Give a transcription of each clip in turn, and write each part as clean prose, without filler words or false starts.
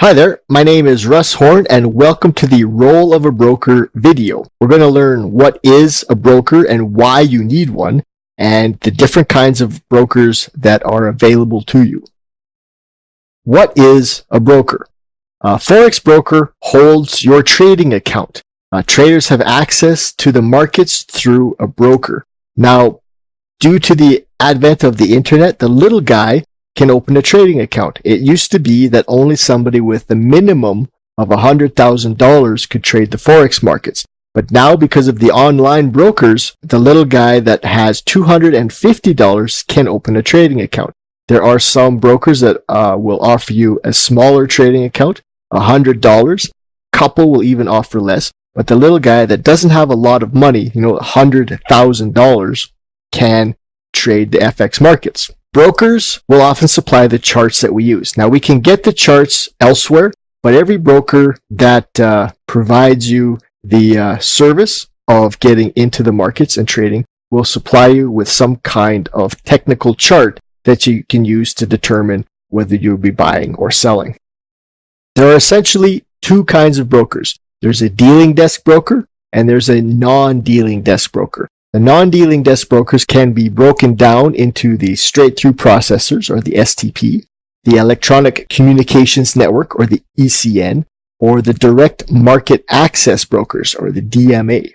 Hi there, my name is Russ Horn and welcome to the Role of a Broker video. We're going to learn what is a broker and why you need one, and the different kinds of brokers that are available to you. What is a broker? A Forex broker holds your trading account. Traders have access to the markets through a broker. Now, due to the advent of the internet, the little guy can open a trading account. It used to be that only somebody with the minimum of $100,000 could trade the Forex markets. But now, because of the online brokers, the little guy that has $250 can open a trading account. There are some brokers that will offer you a smaller trading account, $100. A couple will even offer less. But the little guy that doesn't have a lot of money, $100,000, can trade the FX markets. Brokers will often supply the charts that we use. Now, we can get the charts elsewhere, but every broker that provides you the service of getting into the markets and trading will supply you with some kind of technical chart that you can use to determine whether you'll be buying or selling. There are essentially two kinds of brokers. There's a dealing desk broker and there's a non-dealing desk broker. The non-dealing desk brokers can be broken down into the straight-through processors, or the STP, the Electronic Communications Network, or the ECN, or the direct market access brokers, or the DMA.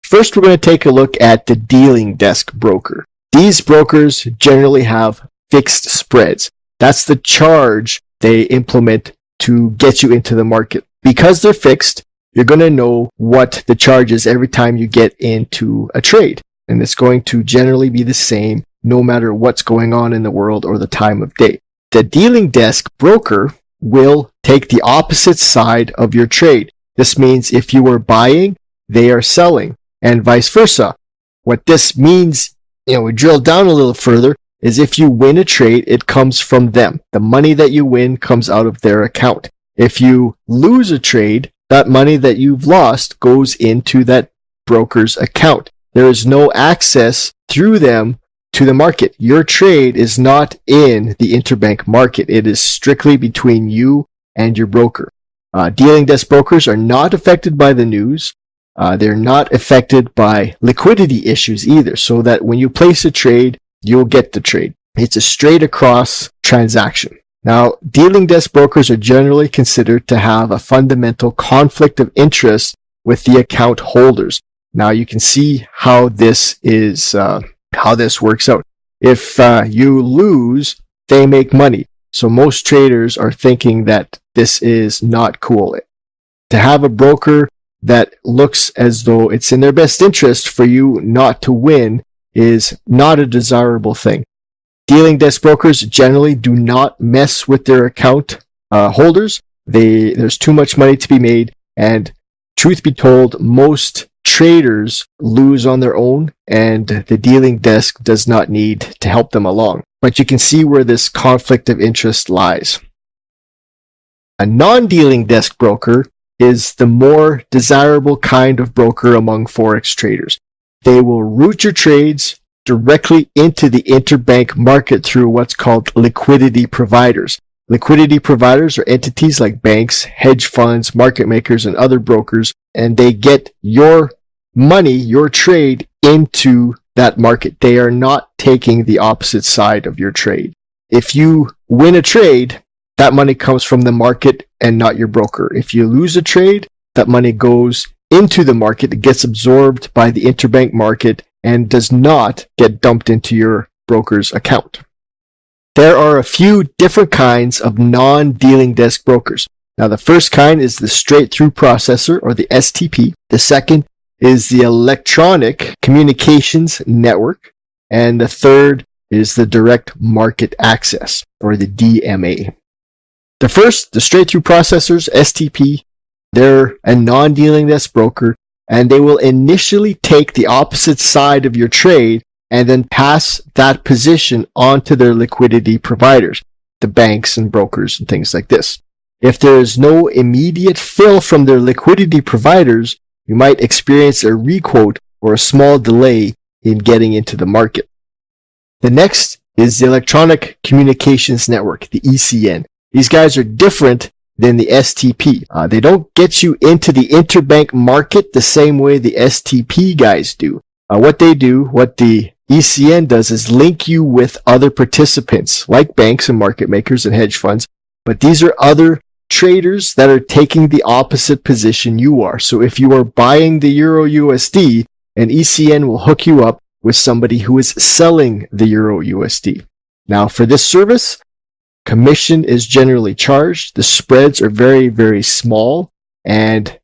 First, we're going to take a look at the dealing desk broker. These brokers generally have fixed spreads. That's the charge they implement to get you into the market. Because they're fixed, you're going to know what the charge is every time you get into a trade. And it's going to generally be the same no matter what's going on in the world or the time of day. The dealing desk broker will take the opposite side of your trade. This means if you are buying, they are selling, and vice versa. What this means, we drill down a little further, is if you win a trade, it comes from them. The money that you win comes out of their account. If you lose a trade, that money that you've lost goes into that broker's account. There is no access through them to the market. Your trade is not in the interbank market. It is strictly between you and your broker. Dealing desk brokers are not affected by the news. They're not affected by liquidity issues either, so that when you place a trade, you'll get the trade. It's a straight across transaction. Now, dealing desk brokers are generally considered to have a fundamental conflict of interest with the account holders. Now, you can see how this works out. If you lose, they make money. So most traders are thinking that this is not cool. To have a broker that looks as though it's in their best interest for you not to win is not a desirable thing. Dealing desk brokers generally do not mess with their account holders. There's too much money to be made, and truth be told, most traders lose on their own, and the dealing desk does not need to help them along. But you can see where this conflict of interest lies. A non-dealing desk broker is the more desirable kind of broker among Forex traders. They will route your trades directly into the interbank market through what's called liquidity providers. Liquidity providers are entities like banks, hedge funds, market makers, and other brokers, and they get your money, your trade, into that market. They are not taking the opposite side of your trade. If you win a trade, that money comes from the market and not your broker. If you lose a trade, that money goes into the market, it gets absorbed by the interbank market, and does not get dumped into your broker's account. There are a few different kinds of non-dealing desk brokers. Now, the first kind is the straight-through processor, or the STP. The second is the Electronic Communications Network. And the third is the direct market access, or the DMA. The first, the straight-through processors, STP, they're a non-dealing desk broker, and they will initially take the opposite side of your trade and then pass that position on to their liquidity providers, the banks and brokers and things like this. If there is no immediate fill from their liquidity providers, you might experience a requote or a small delay in getting into the market. The next is the Electronic Communications Network, the ECN. These guys are different than the STP. They don't get you into the interbank market the same way the STP guys do. What the ECN does is link you with other participants like banks and market makers and hedge funds, but these are other traders that are taking the opposite position you are. So if you are buying the Euro USD, an ECN will hook you up with somebody who is selling the Euro USD. Now for this service, commission is generally charged. The spreads are very, very small, and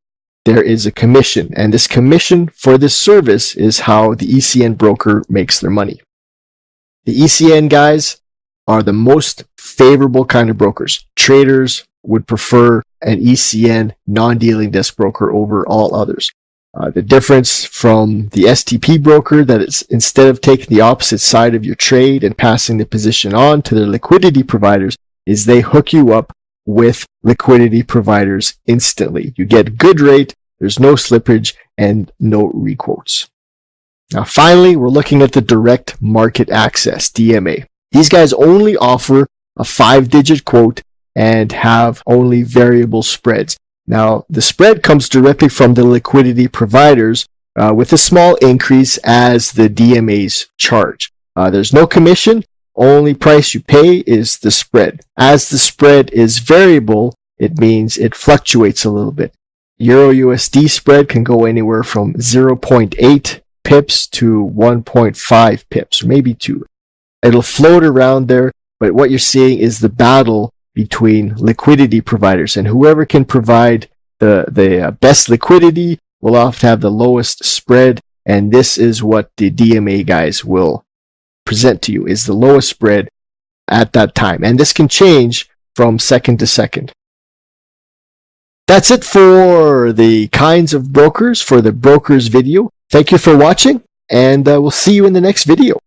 there is a commission. And this commission for this service is how the ECN broker makes their money. The ECN guys are the most favorable kind of brokers. Traders would prefer an ECN non-dealing desk broker over all others. The difference from the STP broker, that it's instead of taking the opposite side of your trade and passing the position on to their liquidity providers, is they hook you up with liquidity providers instantly. You get good rate, there's no slippage, and no requotes. Now finally, we're looking at the direct market access, DMA. These guys only offer a 5-digit quote and have only variable spreads. Now, the spread comes directly from the liquidity providers with a small increase as the DMAs charge. There's no commission. Only price you pay is the spread. As the spread is variable, it means it fluctuates a little bit. Euro USD spread can go anywhere from 0.8 pips to 1.5 pips, or maybe 2. It'll float around there, but what you're seeing is the battle between liquidity providers, and whoever can provide the best liquidity will often have the lowest spread, and this is what the DMA guys will present to you, is the lowest spread at that time. And this can change from second to second. That's it for the kinds of brokers for the brokers video. Thank you for watching, and we'll see you in the next video.